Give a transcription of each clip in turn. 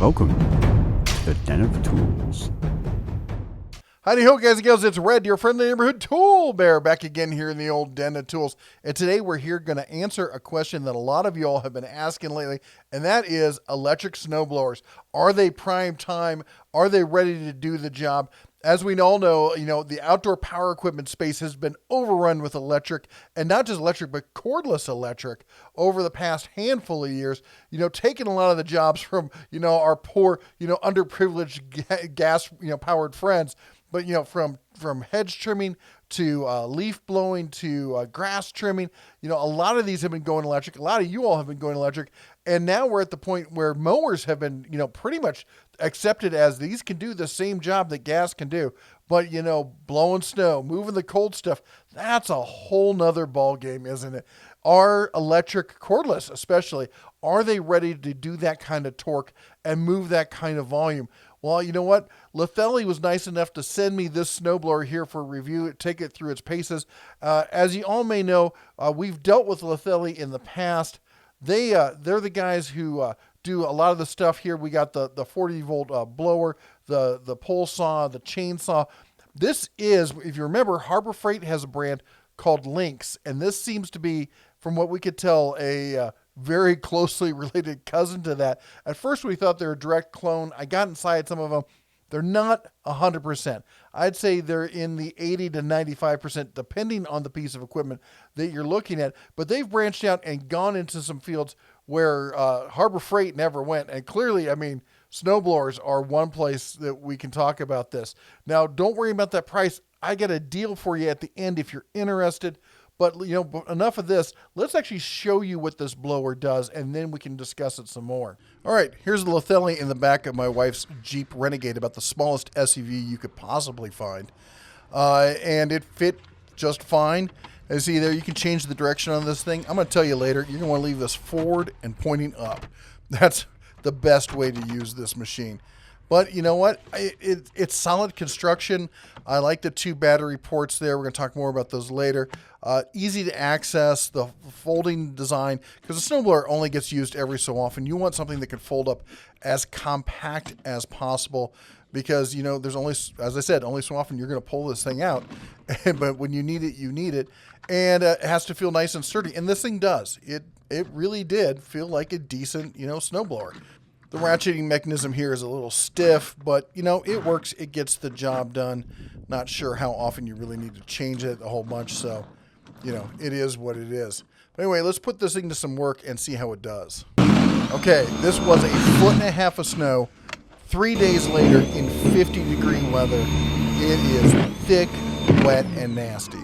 Welcome to the Den of Tools. Howdy ho, guys and gals, it's Red, your friendly neighborhood tool bear, back again here in the old Den of Tools. And today we're here going to answer a question that a lot of y'all have been asking lately, and that is electric snowblowers. Are they prime time? Are they ready to do the job? As we all know, the outdoor power equipment space has been overrun with electric, and not just electric, but cordless electric over the past handful of years, taking a lot of the jobs from, our poor, underprivileged gas, powered friends. But, from hedge trimming to leaf blowing to grass trimming, a lot of these have been going electric. A lot of you all have been going electric. And now we're at the point where mowers have been, pretty much accepted as these can do the same job that gas can do. But, blowing snow, moving the cold stuff, that's a whole nother ball game, isn't it? Are electric cordless, especially, are they ready to do that kind of torque and move that kind of volume? Well, you know what? Litheli was nice enough to send me this snowblower here for review, take it through its paces. As you all may know, we've dealt with Litheli in the past. They're the guys who do a lot of the stuff here. We got the 40-volt blower, the pole saw, the chainsaw. This is, if you remember, Harbor Freight has a brand called Lynx, and this seems to be, from what we could tell, a very closely related cousin to that. At first, we thought they were a direct clone. I got inside some of them. They're not 100%. I'd say they're in the 80 to 95%, depending on the piece of equipment that you're looking at. But they've branched out and gone into some fields where Harbor Freight never went. And clearly, snowblowers are one place that we can talk about this. Now, don't worry about that price. I got a deal for you at the end if you're interested. But, enough of this. Let's actually show you what this blower does, and then we can discuss it some more. All right, here's the Litheli in the back of my wife's Jeep Renegade, about the smallest SUV you could possibly find. And it fit just fine. As you see there, you can change the direction on this thing. I'm going to tell you later, you're going to want to leave this forward and pointing up. That's the best way to use this machine. But you know what? It's solid construction. I like the 2 battery ports there. We're going to talk more about those later. Easy to access, the folding design, because the snowblower only gets used every so often. You want something that can fold up as compact as possible, because, there's only, as I said, only so often you're going to pull this thing out. But when you need it, you need it. And it has to feel nice and sturdy. And this thing does. It really did feel like a decent, snowblower. The ratcheting mechanism here is a little stiff, but, it works. It gets the job done. Not sure how often you really need to change it a whole bunch, so, it is what it is. But anyway, let's put this thing to some work and see how it does. Okay, this was 1.5 feet of snow. 3 days later in 50-degree weather. It is thick, wet, and nasty.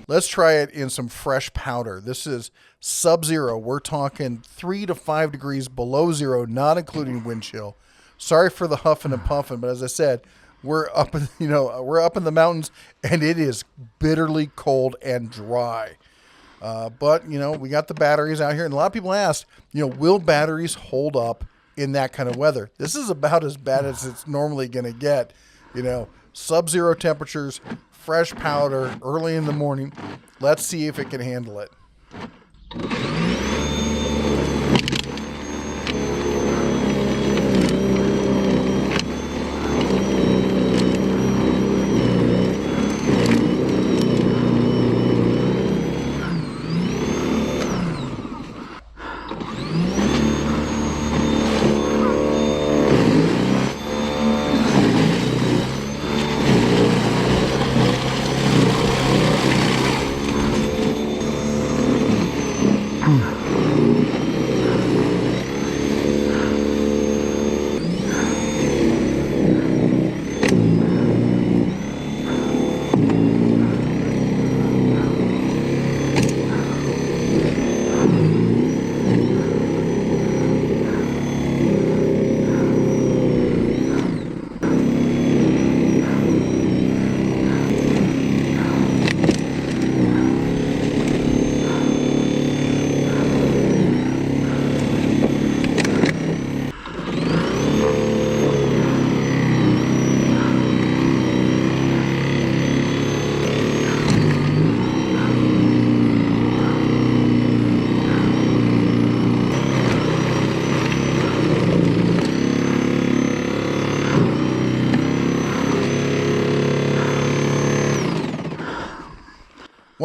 Let's try it in some fresh powder. This is sub-zero. We're talking 3 to 5 degrees below zero, not including wind chill. Sorry for the huffing and puffing, but as I said, we're up in the mountains, and it is bitterly cold and dry. But we got the batteries out here, and a lot of people asked, will batteries hold up in that kind of weather? This is about as bad as it's normally going to get. Sub-zero temperatures, fresh powder early in the morning. Let's see if it can handle it.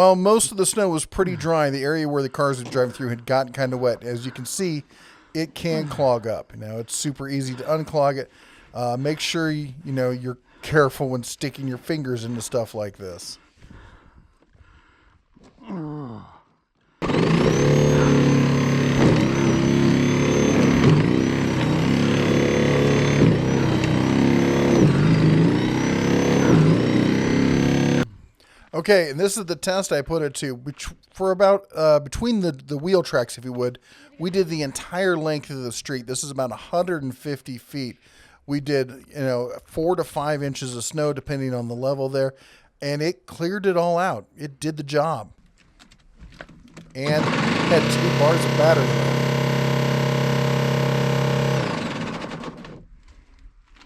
While most of the snow was pretty dry, the area where the cars were driving through had gotten kind of wet. As you can see, it can clog up. It's super easy to unclog it. Make sure you're careful when sticking your fingers into stuff like this. Okay, and this is the test I put it to. For about between the wheel tracks, if you would, we did the entire length of the street. This is about 150 feet. We did 4 to 5 inches of snow depending on the level there, and it cleared it all out. It did the job, and had 2 bars of battery left.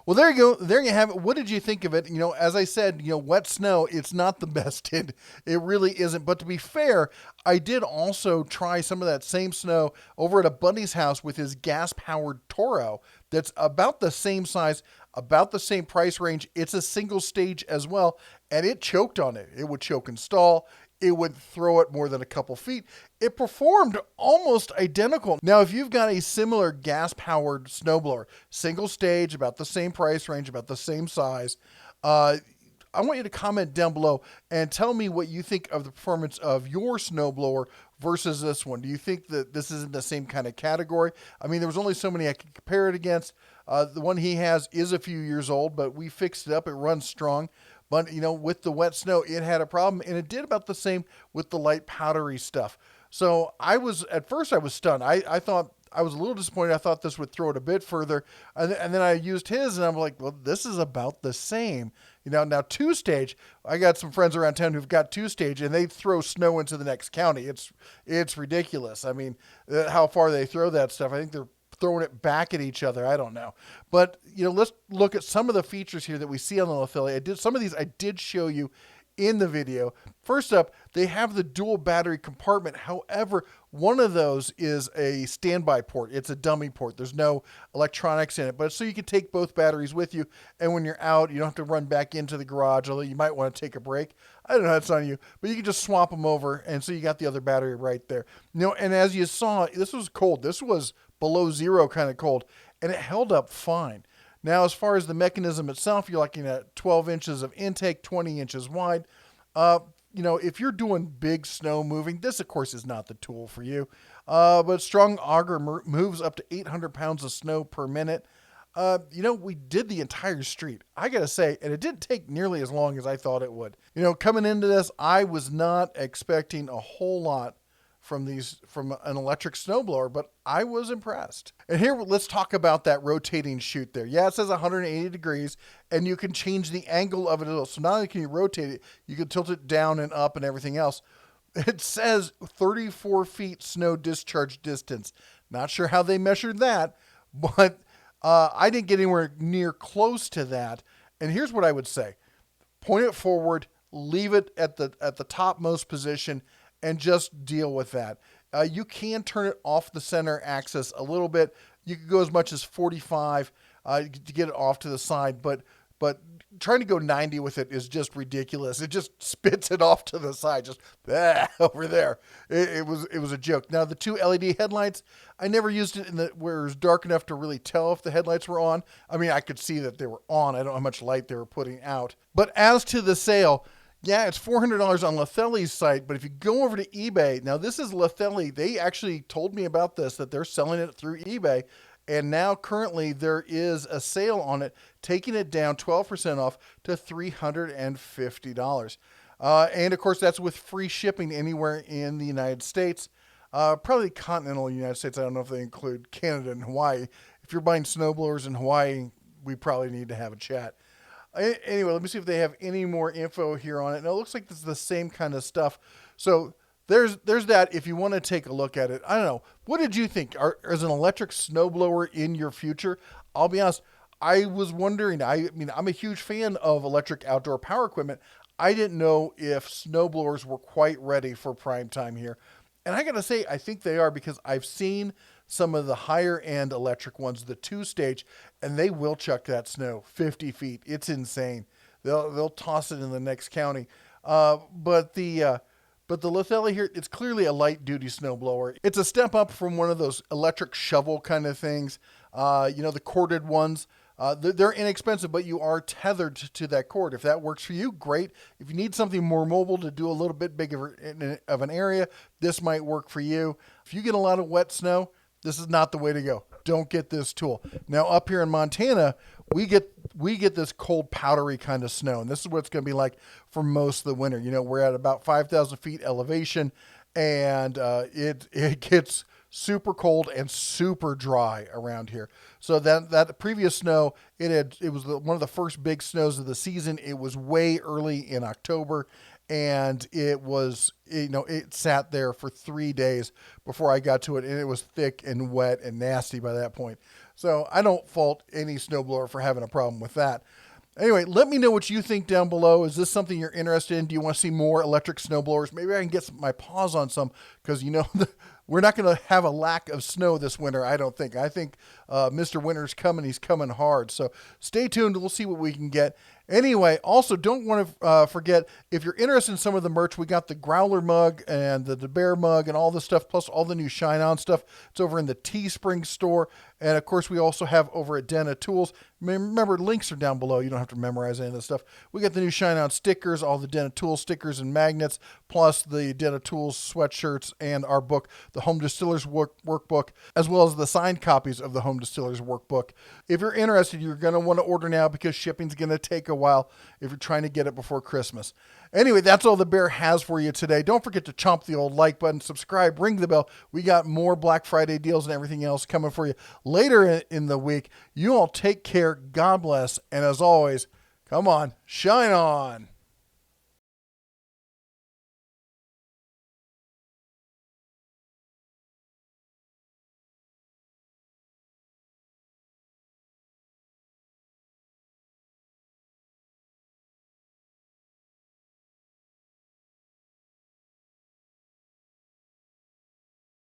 Well, there you go. There you have it. What did you think of it? As I said, wet snow, it's not the best. It really isn't. But to be fair, I did also try some of that same snow over at a buddy's house with his gas-powered Toro that's about the same size, about the same price range. It's a single stage as well, and it choked on it. It would choke and stall. It would throw it more than a couple feet. It performed almost identical. Now, if you've got a similar gas-powered snowblower, single stage, about the same price range, about the same size, I want you to comment down below and tell me what you think of the performance of your snowblower versus this one. Do you think that this is in the same kind of category? I mean, there was only so many I could compare it against. The one he has is a few years old, but we fixed it up. It runs strong. But, with the wet snow, it had a problem, and it did about the same with the light powdery stuff. So at first I was stunned. I thought, I was a little disappointed. I thought this would throw it a bit further. And then I used his, and I'm like, well, this is about the same. Now 2-stage, I got some friends around town who've got 2-stage, and they throw snow into the next county. It's ridiculous. I mean, how far they throw that stuff. I think they're throwing it back at each other. I don't know. But, let's look at some of the features here that we see on the Litheli. Some of these I did show you in the video. First up, they have the dual battery compartment. However, one of those is a standby port. It's a dummy port. There's no electronics in it, but so you can take both batteries with you, and when you're out, you don't have to run back into the garage, although you might want to take a break. I don't know, that's on you, but you can just swap them over, and so you got the other battery right there. And as you saw, this was cold. This was below zero kind of cold, and it held up fine. Now, as far as the mechanism itself, you're looking at 12 inches of intake, 20 inches wide. If you're doing big snow moving, this, of course, is not the tool for you. But strong auger moves up to 800 pounds of snow per minute. We did the entire street, I got to say, and it didn't take nearly as long as I thought it would. Coming into this, I was not expecting a whole lot from an electric snowblower, but I was impressed. And here, let's talk about that rotating chute there. Yeah, it says 180 degrees, and you can change the angle of it. So not only can you rotate it, you can tilt it down and up and everything else. It says 34 feet snow discharge distance. Not sure how they measured that, but I didn't get anywhere near close to that. And here's what I would say. Point it forward, leave it at the topmost position, and just deal with that. You can turn it off the center axis a little bit. You could go as much as 45 to get it off to the side, but trying to go 90 with it is just ridiculous. It just spits it off to the side, just over there. It was a joke. Now, the 2 LED headlights, I never used it where it was dark enough to really tell if the headlights were on. I mean, I could see that they were on. I don't know how much light they were putting out. But as to the sale, yeah, it's $400 on Litheli's site, but if you go over to eBay, now this is Litheli. They actually told me about this, that they're selling it through eBay, and now currently there is a sale on it, taking it down 12% off to $350. And of course, that's with free shipping anywhere in the United States. Probably continental United States. I don't know if they include Canada and Hawaii. If you're buying snowblowers in Hawaii, we probably need to have a chat. Anyway, let me see if they have any more info here on it. Now, it looks like this is the same kind of stuff. So there's that if you want to take a look at it. I don't know. What did you think? Is an electric snowblower in your future? I'll be honest. I was wondering. I mean, I'm a huge fan of electric outdoor power equipment. I didn't know if snowblowers were quite ready for prime time here. And I got to say, I think they are, because I've seen some of the higher end electric ones, the 2-stage, and they will chuck that snow 50 feet. It's insane. They'll toss it in the next county. But But the Litheli here, it's clearly a light-duty snowblower. It's a step up from one of those electric shovel kind of things, the corded ones. They're inexpensive, but you are tethered to that cord. If that works for you, great. If you need something more mobile to do a little bit bigger of an area, this might work for you. If you get a lot of wet snow, this is not the way to go. Don't get this tool. Now, up here in Montana, we get this cold, powdery kind of snow, and this is what it's going to be like for most of the winter. We're at about 5,000 feet elevation, and it gets super cold and super dry around here. So that previous snow, it was one of the first big snows of the season. It was way early in October, and it sat there for 3 days before I got to it, and it was thick and wet and nasty by that point. So I don't fault any snowblower for having a problem with that. Anyway, let me know what you think down below. Is this something you're interested in? Do you want to see more electric snowblowers? Maybe I can get my paws on some, because we're not going to have a lack of snow this winter, I don't think. I think Mr. Winter's coming. He's coming hard. So stay tuned. We'll see what we can get. Anyway, also don't want to forget, if you're interested in some of the merch, we got the Growler mug and the Bear mug and all this stuff, plus all the new Shine On stuff. It's over in the Teespring store. And, of course, we also have over at Den of Tools. Remember, links are down below. You don't have to memorize any of this stuff. We got the new Shine On stickers, all the Den of Tools stickers and magnets, plus the Den of Tools sweatshirts and our book, the Home Distillers Workbook, as well as the signed copies of the Home Distillers Workbook. If you're interested, you're going to want to order now, because shipping's going to take a while if you're trying to get it before Christmas. Anyway, that's all the Bear has for you today. Don't forget to chomp the old like button, subscribe, ring the bell. We got more Black Friday deals and everything else coming for you later in the week. You all take care. God bless. And as always, come on, shine on.